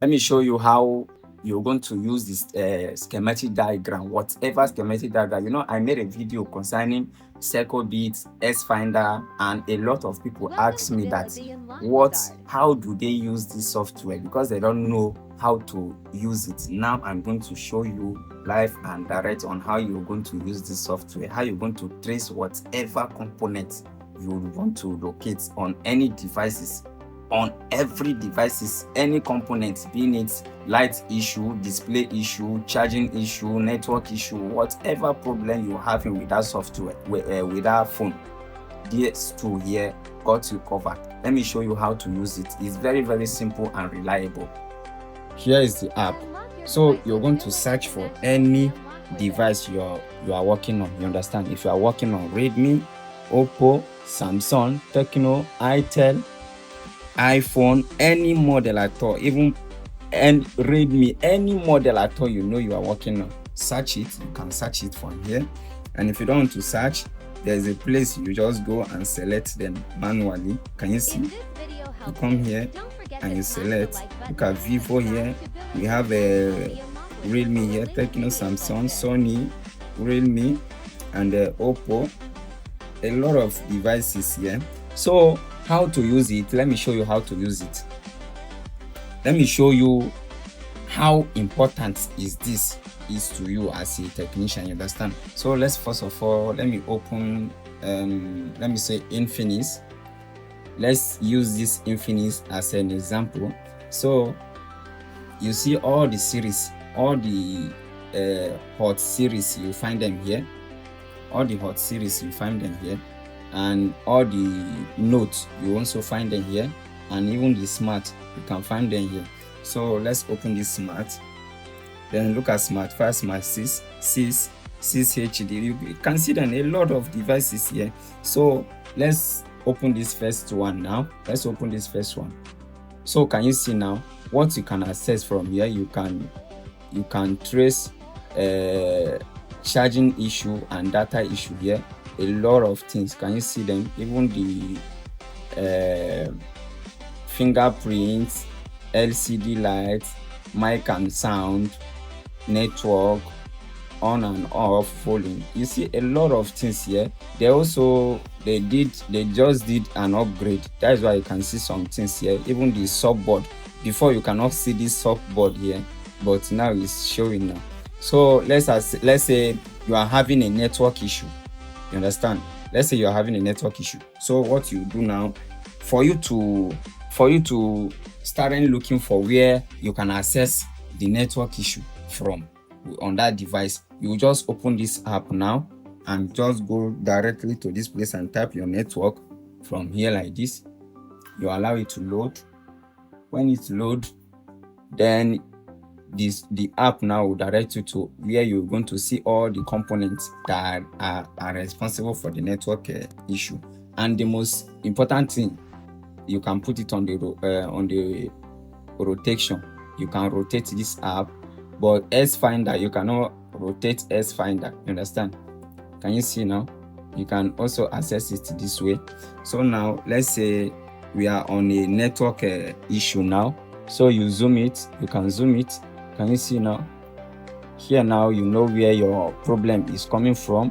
Let me show you how you're going to use this schematic diagram, whatever schematic diagram. I made a video concerning circle bits, S Finder, and a lot of people ask me that how do they use this software, because they don't know how to use it. Now I'm going to show you live and direct on how you're going to use this software, how you're going to trace whatever component you want to locate on any devices, on every devices, any components, being it light issue, display issue, charging issue, network issue, whatever problem you're having with that software, with that phone, this tool here got you covered. Let me show you how to use it. It's very, very simple and reliable. Here is the app. So you're going to search for any device you are working on. You understand? If you are working on Redmi, Oppo, Samsung, Tecno, Itel, iPhone, any model at all, even Redmi, any model at all you are working on, search it. You can search it from here. And if you don't want to search, there's a place you just go and select them manually. Can you see? You come here and you select. Look at Vivo here. We have a Realme here, Tecno, Samsung, Sony, Realme, and Oppo. A lot of devices here. So how to use it? Let me show you how to use it. Let me show you how important is to you as a technician. You understand? So let's first of all, let me open let me say Infinix. Let's use this Infinix as an example. So you see all the series, all the hot series, you find them here. All the hot series, you find them here. And all the notes, you also find them here. And even the smart, you can find them here. So let's open this smart. Then look at smart 5, smart 6, 6 HD. You can see them a lot of devices here. So let's open this first one now. Let's open this first one. So can you see now what you can access from here? You can trace charging issue and data issue here. A lot of things. Can you see them? Even the fingerprints, LCD lights, mic and sound, network, on and off, volume. You see a lot of things here. They just did an upgrade. That's why you can see some things here. Even the subboard. Before you cannot see this subboard here, but now it's showing now. So let's say you are having a network issue. You understand? Let's say you are having a network issue. So what you do now, for you to start looking for where you can access the network issue from on that device, you just open this app now and just go directly to this place and type your network from here like this. You allow it to load. When it's load, then the app now will direct you to where you're going to see all the components that are responsible for the network issue. And the most important thing, you can put it on the rotation. You can rotate this app, but S Finder, you cannot rotate S Finder. You understand? Can you see now? You can also access it this way. So now let's say we are on a network issue now. So you zoom it. You can zoom it. Can you see now? Here now you know where your problem is coming from.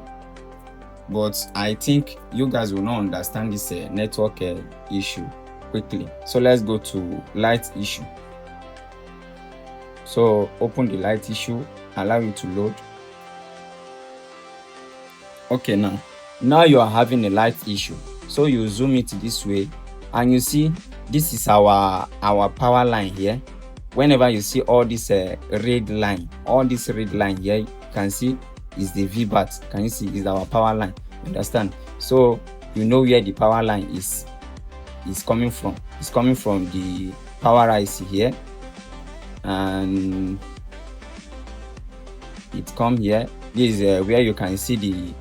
But I think you guys will not understand this network issue quickly. So let's go to light issue. So open the light issue, allow it to load. Okay, now you are having a light issue. So you zoom it this way, and you see this is our power line here. Whenever you see all this red line here, you can see is the VBAT. Can you see is our power line? Understand? So you know where the power line is coming from. It's coming from the power IC here, and it come here. This is where you can see the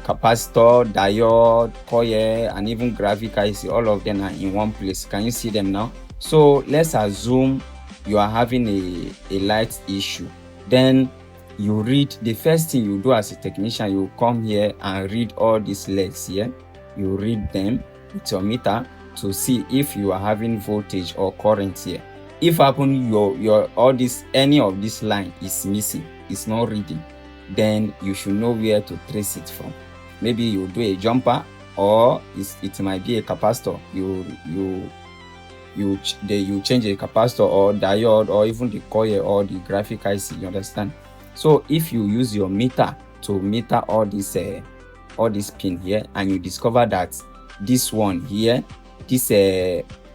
capacitor, diode, coil, and even graphic IC. All of them are in one place. Can you see them now? So let's assume you are having a light issue. Then you read, the first thing you do as a technician, you come here and read all these LEDs here. You read them with your meter to see if you are having voltage or current here. if happen your all this, any of this line is missing, it's not reading, then you should know where to trace it from. Maybe you do a jumper, or it might be a capacitor. You change a capacitor or diode, or even the coil or the graphic IC, you understand? So if you use your meter to meter all this pin here, and you discover that this one here, this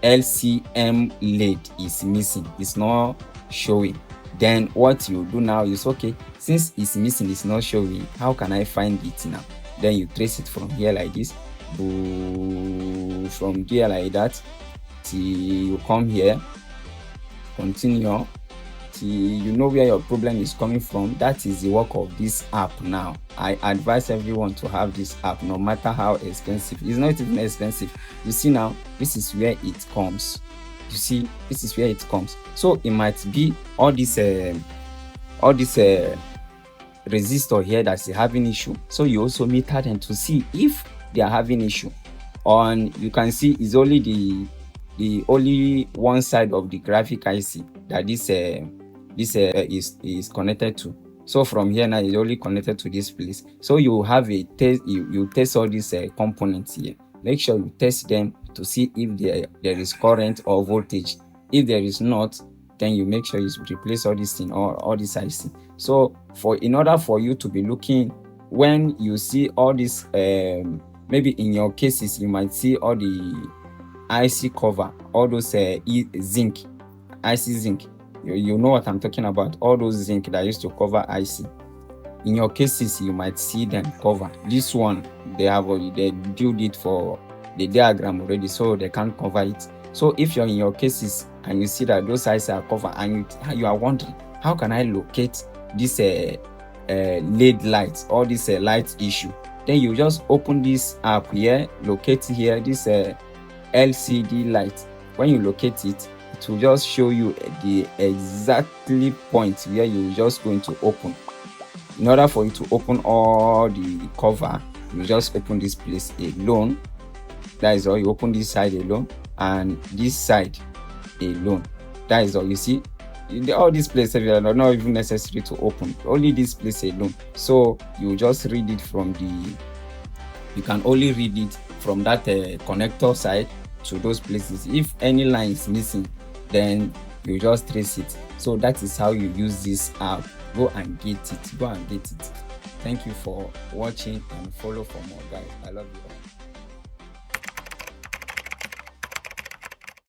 LCM lead is missing, it's not showing, then what you do now is, okay, since it's missing, it's not showing, how can I find it now? Then you trace it from here like this, from here like that, till you come here, continue till you know where your problem is coming from. That is the work of this app. Now I advise everyone to have this app, no matter how expensive. It's not even expensive. You see, now this is where it comes. You see, this is where it comes. So it might be all this resistor here that's having issue. So you also meter them to see if they are having issue. On, you can see is only the only one side of the graphic IC that this is connected to. So from here now, it's only connected to this place. So you have a test, you test all these components here. Make sure you test them to see if there is current or voltage. If there is not, then you make sure you replace all this thing, or all this IC. So in order for you to be looking, when you see all this, maybe in your cases you might see all the IC cover, all those zinc, IC zinc. You know what I'm talking about, all those zinc that used to cover IC. In your cases, you might see them cover. This one, they built it for the diagram already, so they can't cover it. So if you're in your cases and you see that those IC are covered, and you are wondering, how can I locate this LED lights, or this light issue? Then you just open this app here, locate here this LCD light. When you locate it, it will just show you the exactly point where you're just going to open. In order for you to open all the cover, you just open this place alone. That is all. You open this side alone, and this side alone. That is all. You see, all these places are not even necessary to open, only this place alone. So you just read it from you can only read it from that connector side to those places. If any line is missing, then you just trace it. So that is how you use this app. Go and get it. Thank you for watching, and follow for more, guys. I love you all.